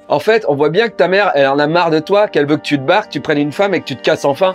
En fait, on voit bien que ta mère, elle en a marre de toi, qu'elle veut que tu te barres, que tu prennes une femme et que tu te casses enfin.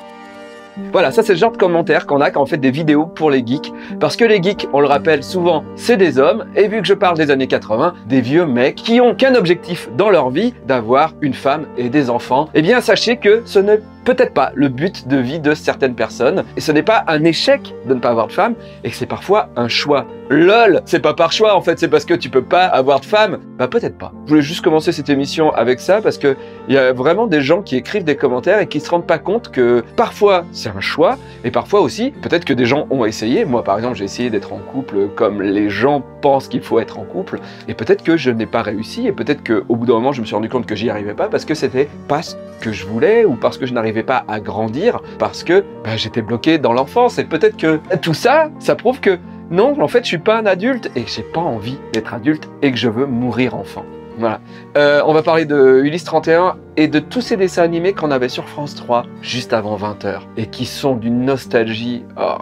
Voilà, ça c'est le genre de commentaires qu'on a quand on fait des vidéos pour les geeks. Parce que les geeks, on le rappelle souvent, c'est des hommes. Et vu que je parle des années 80, des vieux mecs qui ont qu'un objectif dans leur vie, d'avoir une femme et des enfants. Eh bien, sachez que ce n'est peut-être pas le but de vie de certaines personnes. Et ce n'est pas un échec de ne pas avoir de femme, et que c'est parfois un choix. LOL, c'est pas par choix en fait, c'est parce que tu peux pas avoir de femme. Bah peut-être pas. Je voulais juste commencer cette émission avec ça parce que il y a vraiment des gens qui écrivent des commentaires et qui se rendent pas compte que parfois c'est un choix et parfois aussi peut-être que des gens ont essayé. Moi par exemple j'ai essayé d'être en couple comme les gens pensent qu'il faut être en couple et peut-être que je n'ai pas réussi et peut-être qu'au bout d'un moment je me suis rendu compte que j'y arrivais pas parce que c'était pas ce que je voulais ou parce que je n'arrivais pas à grandir parce que j'étais bloqué dans l'enfance et peut-être que tout ça, ça prouve que non, en fait, je suis pas un adulte et que j'ai pas envie d'être adulte et que je veux mourir enfant. Voilà. On va parler de Ulysse 31 et de tous ces dessins animés qu'on avait sur France 3 juste avant 20h et qui sont d'une nostalgie. Oh.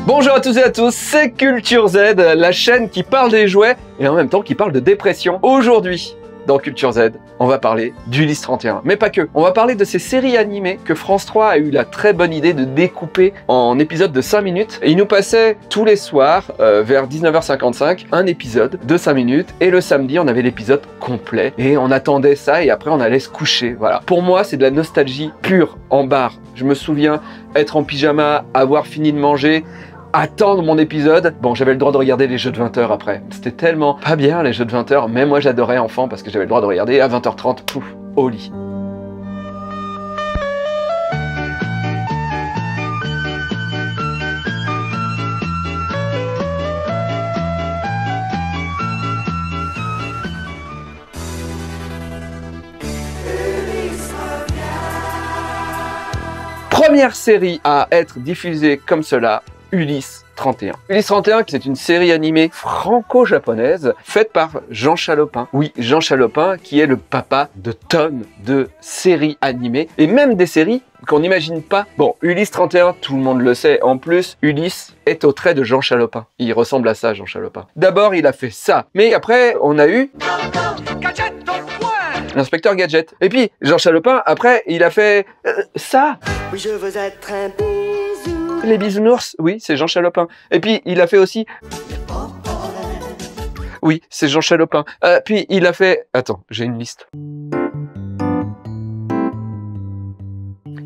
Bonjour à tous et à tous, c'est Culture Z, la chaîne qui parle des jouets et en même temps qui parle de dépression. Aujourd'hui, dans Culture Z, on va parler d'Ulysse 31. Mais pas que. On va parler de ces séries animées que France 3 a eu la très bonne idée de découper en épisodes de 5 minutes. Et il nous passait tous les soirs, vers 19h55, un épisode de 5 minutes. Et le samedi, on avait l'épisode complet. Et on attendait ça et après, on allait se coucher. Voilà. Pour moi, c'est de la nostalgie pure en barre. Je me souviens être en pyjama, avoir fini de manger, attendre mon épisode. Bon, j'avais le droit de regarder les jeux de 20h après. C'était tellement pas bien les jeux de 20h, mais moi j'adorais enfant parce que j'avais le droit de regarder à 20h30, pouf, au lit. Première série à être diffusée comme cela, Ulysse 31. Ulysse 31, c'est une série animée franco-japonaise faite par Jean Chalopin. Oui, Jean Chalopin, qui est le papa de tonnes de séries animées et même des séries qu'on n'imagine pas. Bon, Ulysse 31, tout le monde le sait. En plus, Ulysse est au trait de Jean Chalopin. Il ressemble à ça, Jean Chalopin. D'abord, il a fait ça. Mais après, on a eu l'inspecteur Gadget. Et puis, Jean Chalopin, après, il a fait ça. Oui, je veux être un bisou. Les bisounours, oui, c'est Jean Chalopin. Et puis, il a fait aussi... Oui, c'est Jean Chalopin. Puis, il a fait... Attends, j'ai une liste.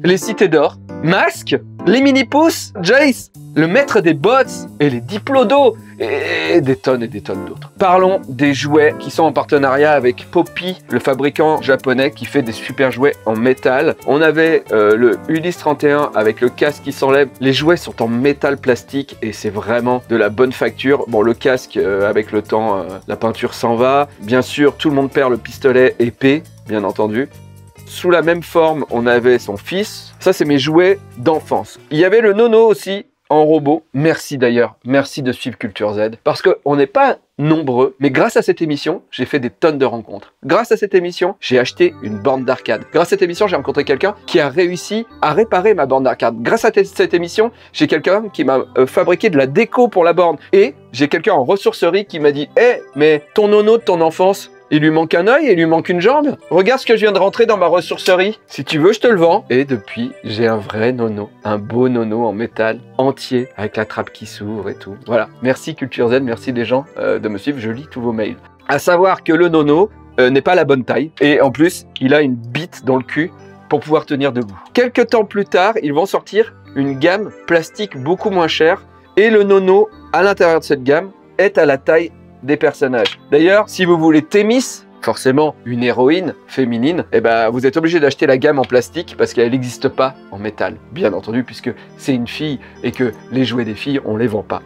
Les Cités d'Or, Masque, les Mini-Pouces, Jace, le Maître des Bots et les Diplodos et des tonnes d'autres. Parlons des jouets qui sont en partenariat avec Poppy, le fabricant japonais qui fait des super jouets en métal. On avait le Ulysse 31 avec le casque qui s'enlève. Les jouets sont en métal plastique et c'est vraiment de la bonne facture. Bon, le casque, avec le temps, la peinture s'en va. Bien sûr, tout le monde perd le pistolet épée, bien entendu. Sous la même forme, on avait son fils. Ça, c'est mes jouets d'enfance. Il y avait le Nono aussi, en robot. Merci d'ailleurs, merci de suivre Culture Z. Parce qu'on n'est pas nombreux, mais grâce à cette émission, j'ai fait des tonnes de rencontres. Grâce à cette émission, j'ai acheté une borne d'arcade. Grâce à cette émission, j'ai rencontré quelqu'un qui a réussi à réparer ma borne d'arcade. Grâce à cette émission, j'ai quelqu'un qui m'a fabriqué de la déco pour la borne. Et j'ai quelqu'un en ressourcerie qui m'a dit « Hey, mais ton Nono de ton enfance, il lui manque un œil et il lui manque une jambe. Regarde ce que je viens de rentrer dans ma ressourcerie. Si tu veux, je te le vends. » Et depuis, j'ai un vrai Nono. Un beau Nono en métal, entier, avec la trappe qui s'ouvre et tout. Voilà. Merci Culture Z, merci les gens de me suivre. Je lis tous vos mails. À savoir que le Nono n'est pas la bonne taille. Et en plus, il a une bite dans le cul pour pouvoir tenir debout. Quelques temps plus tard, ils vont sortir une gamme plastique beaucoup moins chère. Et le Nono, à l'intérieur de cette gamme, est à la taille des personnages. D'ailleurs, si vous voulez Thémis, forcément une héroïne féminine, eh ben, vous êtes obligé d'acheter la gamme en plastique parce qu'elle n'existe pas en métal. Bien entendu, puisque c'est une fille et que les jouets des filles, on les vend pas.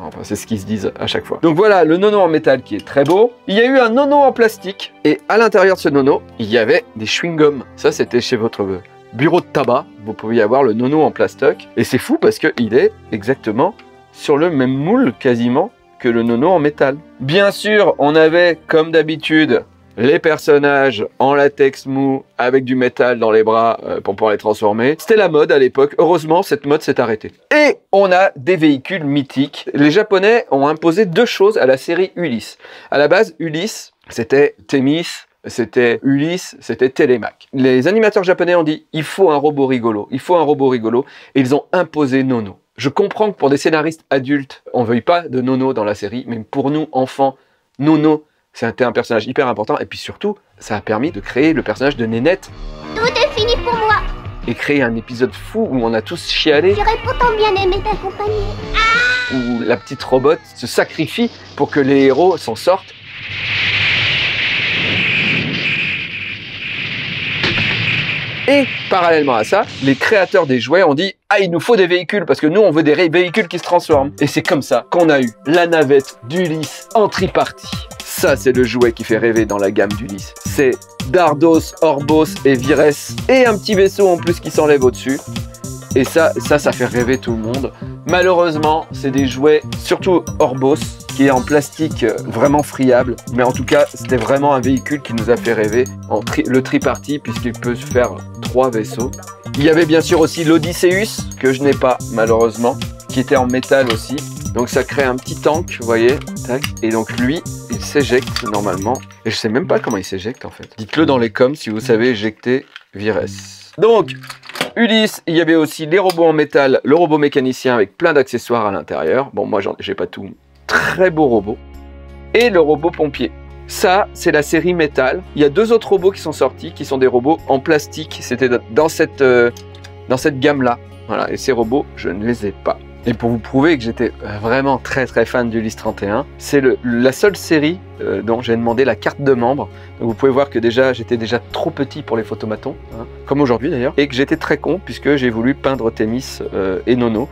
Enfin, c'est ce qu'ils se disent à chaque fois. Donc voilà, le Nono en métal qui est très beau. Il y a eu un Nono en plastique et à l'intérieur de ce Nono, il y avait des chewing-gums. Ça, c'était chez votre bureau de tabac. Vous pouviez avoir le Nono en plastoc. Et c'est fou parce qu'il est exactement sur le même moule quasiment que le Nono en métal. Bien sûr, on avait, comme d'habitude, les personnages en latex mou avec du métal dans les bras pour pouvoir les transformer. C'était la mode à l'époque. Heureusement, cette mode s'est arrêtée. Et on a des véhicules mythiques. Les Japonais ont imposé deux choses à la série Ulysse. À la base, Ulysse, c'était Thémis, c'était Ulysse, c'était Télémaque. Les animateurs japonais ont dit, il faut un robot rigolo, il faut un robot rigolo, et ils ont imposé Nono. Je comprends que pour des scénaristes adultes, on ne veuille pas de Nono dans la série, mais pour nous, enfants, Nono, c'était un personnage hyper important, et puis surtout, ça a permis de créer le personnage de Nénette. Tout est fini pour moi. Et créer un épisode fou où on a tous chialé. J'aurais pourtant bien aimé t'accompagner. Où la petite robot se sacrifie pour que les héros s'en sortent. Et parallèlement à ça, les créateurs des jouets ont dit « Ah, il nous faut des véhicules parce que nous, on veut des véhicules qui se transforment. » Et c'est comme ça qu'on a eu la navette d'Ulysse en tripartie. Ça, c'est le jouet qui fait rêver dans la gamme d'Ulysse. C'est Dardos, Orbos et Vires. Et un petit vaisseau en plus qui s'enlève au-dessus. Et ça fait rêver tout le monde. Malheureusement, c'est des jouets, surtout Orbos, qui est en plastique vraiment friable. Mais en tout cas, c'était vraiment un véhicule qui nous a fait rêver. Le tripartie, puisqu'il peut faire 3 vaisseaux. Il y avait bien sûr aussi l'Odysseus, que je n'ai pas malheureusement, qui était en métal aussi. Donc ça crée un petit tank, vous voyez, tac. Et donc lui, il s'éjecte normalement. Et je sais même pas comment il s'éjecte en fait. Dites-le dans les coms si vous savez éjecter Vires. Donc, Ulysse, il y avait aussi les robots en métal, le robot mécanicien avec plein d'accessoires à l'intérieur. Bon, moi, j'ai pas tout. Très beau robot. Et le robot pompier. Ça, c'est la série métal. Il y a 2 autres robots qui sont sortis, qui sont des robots en plastique. C'était dans cette gamme-là. Voilà, et ces robots, je ne les ai pas. Et pour vous prouver que j'étais vraiment très fan d'Ulysse 31, c'est la seule série dont j'ai demandé la carte de membre. Donc vous pouvez voir que j'étais déjà trop petit pour les photomatons, hein, comme aujourd'hui d'ailleurs, et que j'étais très con puisque j'ai voulu peindre Thémis et Nono.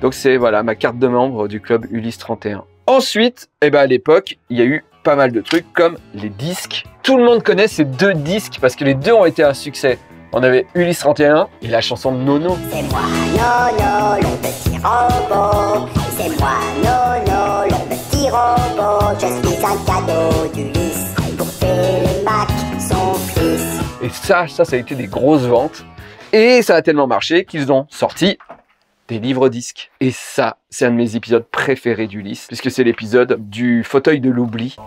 Donc c'est voilà ma carte de membre du club Ulysse 31. Ensuite, à l'époque, il y a eu pas mal de trucs comme les disques. Tout le monde connaît ces 2 disques parce que les 2 ont été un succès. On avait Ulysse 31 et la chanson de Nono. C'est moi Nono, le petit robot. C'est moi Nono, le petit robot. Je suis un cadeau d'Ulysse pour Télémaque, son fils. Et ça a été des grosses ventes. Et ça a tellement marché qu'ils ont sorti des livres-disques. Et ça, c'est un de mes épisodes préférés d'Ulysse, puisque c'est l'épisode du fauteuil de l'oubli.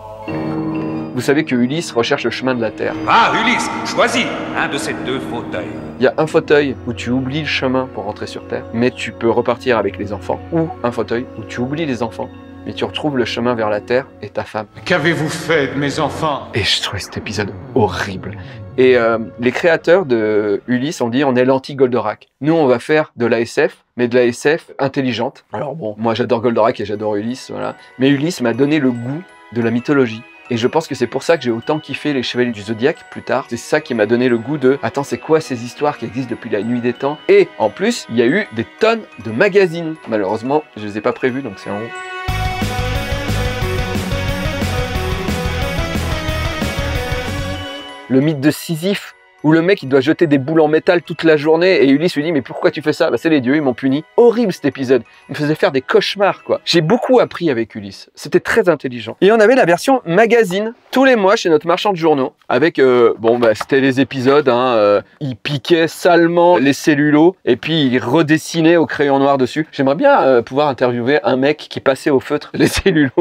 Vous savez que Ulysse recherche le chemin de la Terre. Ah, Ulysse, choisis un de ces 2 fauteuils. Il y a un fauteuil où tu oublies le chemin pour rentrer sur Terre, mais tu peux repartir avec les enfants. Ou un fauteuil où tu oublies les enfants, mais tu retrouves le chemin vers la Terre et ta femme. Qu'avez-vous fait de mes enfants? Et je trouvais cet épisode horrible. Et les créateurs de Ulysse ont dit on est l'anti-Goldorak. Nous, on va faire de l'ASF, mais de l'ASF intelligente. Alors bon, moi j'adore Goldorak et j'adore Ulysse, voilà. Mais Ulysse m'a donné le goût de la mythologie. Et je pense que c'est pour ça que j'ai autant kiffé les Chevaliers du Zodiaque plus tard. C'est ça qui m'a donné le goût de « Attends, c'est quoi ces histoires qui existent depuis la nuit des temps ?» Et en plus, il y a eu des tonnes de magazines. Malheureusement, je les ai pas prévus, donc c'est en haut. Le mythe de Sisyphe, où le mec il doit jeter des boules en métal toute la journée et Ulysse lui dit mais pourquoi tu fais ça? C'est les dieux, ils m'ont puni. Horrible cet épisode, il me faisait faire des cauchemars quoi. J'ai beaucoup appris avec Ulysse, c'était très intelligent. Et on avait la version magazine, tous les mois chez notre marchand de journaux, avec, c'était les épisodes, il piquait salement les cellulos et puis il redessinait au crayon noir dessus. J'aimerais bien pouvoir interviewer un mec qui passait au feutre les cellulos,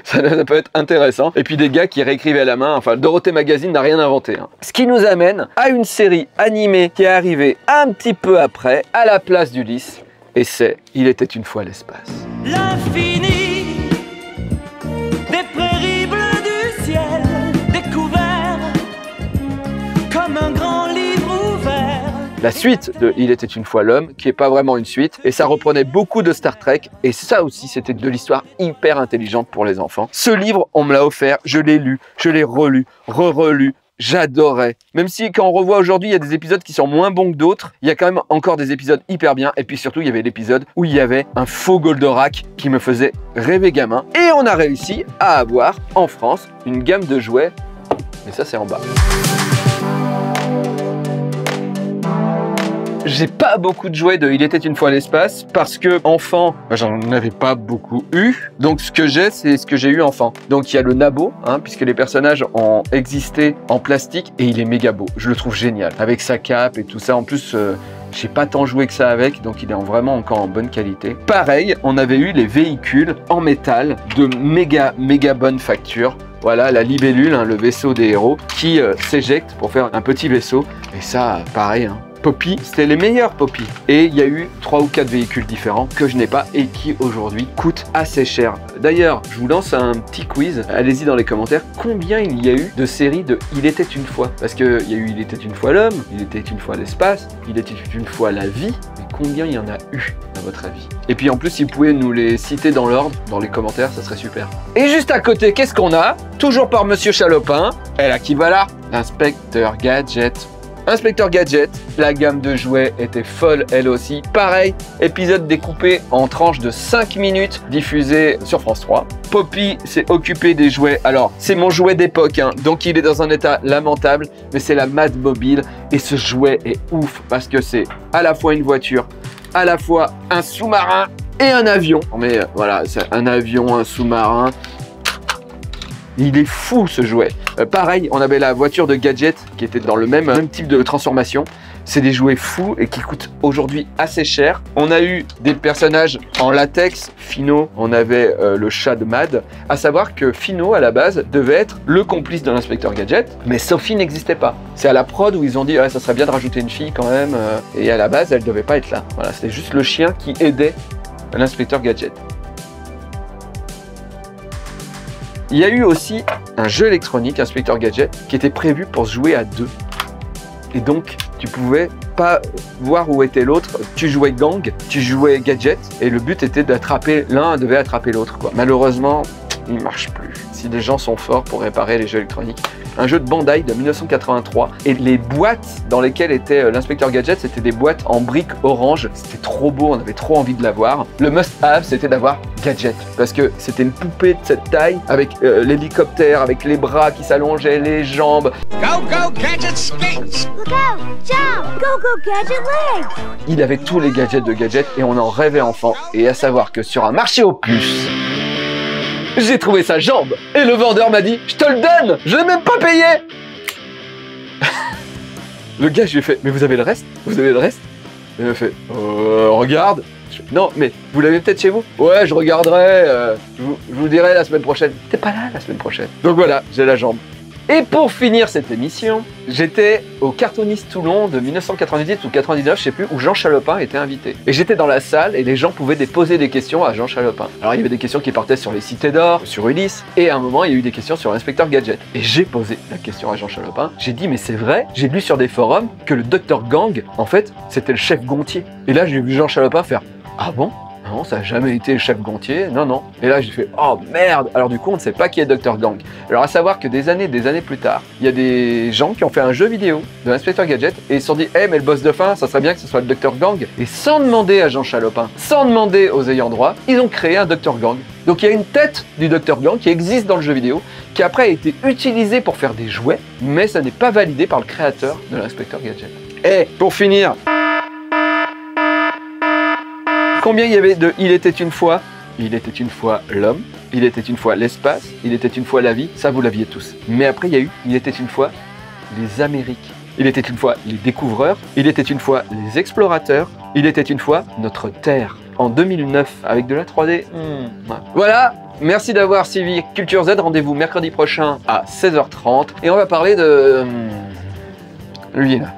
ça peut être intéressant. Et puis des gars qui réécrivaient à la main, enfin Dorothée Magazine n'a rien inventé. Ce qui nous amène à une série animée qui est arrivée un petit peu après, à la place d'Ulysse, et c'est « Il était une fois l'espace ». L'infini des prairies bleues du ciel découvert comme un grand livre ouvert. La suite de « Il était une fois l'homme », qui n'est pas vraiment une suite, et ça reprenait beaucoup de Star Trek, et ça aussi c'était de l'histoire hyper intelligente pour les enfants. Ce livre, on me l'a offert, je l'ai lu, je l'ai relu, re-relu, j'adorais. Même si quand on revoit aujourd'hui, il y a des épisodes qui sont moins bons que d'autres, il y a quand même encore des épisodes hyper bien. Et puis surtout, il y avait l'épisode où il y avait un faux Goldorak qui me faisait rêver gamin. Et on a réussi à avoir, en France, une gamme de jouets. Mais ça, c'est en bas. J'ai pas beaucoup de jouets de Il était une fois l'espace parce que enfant, j'en avais pas beaucoup eu. Donc ce que j'ai, c'est ce que j'ai eu enfant. Donc il y a le Nabo, hein, puisque les personnages ont existé en plastique et il est méga beau. Je le trouve génial avec sa cape et tout ça. En plus, j'ai pas tant joué que ça avec, donc il est vraiment encore en bonne qualité. Pareil, on avait eu les véhicules en métal de méga bonne facture. Voilà la libellule, hein, le vaisseau des héros, qui s'éjecte pour faire un petit vaisseau. Et ça, pareil, hein. Poppy, c'était les meilleurs Poppy. Et il y a eu 3 ou 4 véhicules différents que je n'ai pas et qui aujourd'hui coûtent assez cher. D'ailleurs, je vous lance un petit quiz. Allez-y dans les commentaires. Combien il y a eu de séries de Il était une fois? Parce qu'il y a eu Il était une fois l'homme, Il était une fois l'espace, Il était une fois la vie. Mais combien il y en a eu à votre avis? Et puis en plus, si vous pouvez nous les citer dans l'ordre, dans les commentaires, ça serait super. Et juste à côté, qu'est-ce qu'on a? Toujours par Monsieur Chalopin. Et là, qui va là? L'inspecteur Gadget. Inspecteur Gadget, la gamme de jouets était folle elle aussi. Pareil, épisode découpé en tranches de 5 minutes, diffusé sur France 3. Poppy s'est occupé des jouets. Alors, c'est mon jouet d'époque, hein, donc il est dans un état lamentable, mais c'est la Mad Mobile. Et ce jouet est ouf parce que c'est à la fois une voiture, à la fois un sous-marin et un avion. Mais voilà, c'est un avion, un sous-marin. Il est fou ce jouet. Pareil, on avait la voiture de Gadget qui était dans le même type de transformation. C'est des jouets fous et qui coûtent aujourd'hui assez cher. On a eu des personnages en latex, Fino, on avait le chat de Mad. À savoir que Fino, à la base, devait être le complice de l'inspecteur Gadget, mais Sophie n'existait pas. C'est à la prod où ils ont dit ça serait bien de rajouter une fille quand même. Et à la base, elle devait pas être là. Voilà, c'était juste le chien qui aidait l'inspecteur Gadget. Il y a eu aussi un jeu électronique, Inspecteur Gadget, qui était prévu pour se jouer à 2. Et donc, tu pouvais pas voir où était l'autre. Tu jouais gang, tu jouais Gadget, et le but était d'attraper l'un, devait attraper l'autre. Malheureusement, il marche plus. Si les gens sont forts pour réparer les jeux électroniques. Un jeu de Bandai de 1983. Et les boîtes dans lesquelles était l'inspecteur Gadget, c'était des boîtes en briques orange. C'était trop beau, on avait trop envie de l'avoir. Le must-have, c'était d'avoir Gadget. Parce que c'était une poupée de cette taille, avec l'hélicoptère, avec les bras qui s'allongeaient, les jambes. Go, go, Gadget skates! Look out! Jump! Go, go, Gadget legs! Il avait tous les gadgets de Gadget et on en rêvait enfant. Et à savoir que sur un marché aux puces, j'ai trouvé sa jambe et le vendeur m'a dit « Je te le donne, je n'ai même pas payé !» Le gars, je lui ai fait « Mais vous avez le reste? Vous avez le reste ?» Et il m'a fait « Regarde !» Non, mais vous l'avez peut-être chez vous? Ouais, je regarderai, je vous dirai la semaine prochaine. T'es pas là la semaine prochaine. Donc voilà, j'ai la jambe. Et pour finir cette émission, j'étais au Cartoonist Toulon de 1998 ou 99, je sais plus, où Jean Chalopin était invité. Et j'étais dans la salle et les gens pouvaient poser des questions à Jean Chalopin. Alors il y avait des questions qui partaient sur les cités d'or, sur Ulysse, et à un moment il y a eu des questions sur l'inspecteur Gadget. Et j'ai posé la question à Jean Chalopin, j'ai dit mais c'est vrai, j'ai lu sur des forums que le Dr Gang, en fait, c'était le chef Gontier. Et là j'ai vu Jean Chalopin faire « Ah bon ? Non, ça n'a jamais été le chef Gontier, non, non. » Et là, j'ai fait « Oh merde !» Alors du coup, on ne sait pas qui est Dr Gang. Alors à savoir que des années plus tard, il y a des gens qui ont fait un jeu vidéo de l'inspecteur Gadget et ils se sont dit « Eh, mais le boss de fin, ça serait bien que ce soit le Dr Gang. » Et sans demander à Jean Chalopin, sans demander aux ayants droit, ils ont créé un Dr Gang. Donc il y a une tête du Dr Gang qui existe dans le jeu vidéo, qui après a été utilisée pour faire des jouets, mais ça n'est pas validé par le créateur de l'inspecteur Gadget. Et pour finir, combien il y avait de Il était une fois? Il était une fois l'homme, il était une fois l'espace, il était une fois la vie, ça vous l'aviez tous. Mais après il y a eu Il était une fois les Amériques, il était une fois les découvreurs, il était une fois les explorateurs, il était une fois notre Terre. En 2009, avec de la 3D. Ouais. Voilà, merci d'avoir suivi Culture Z, rendez-vous mercredi prochain à 16h30. Et on va parler de... lui là.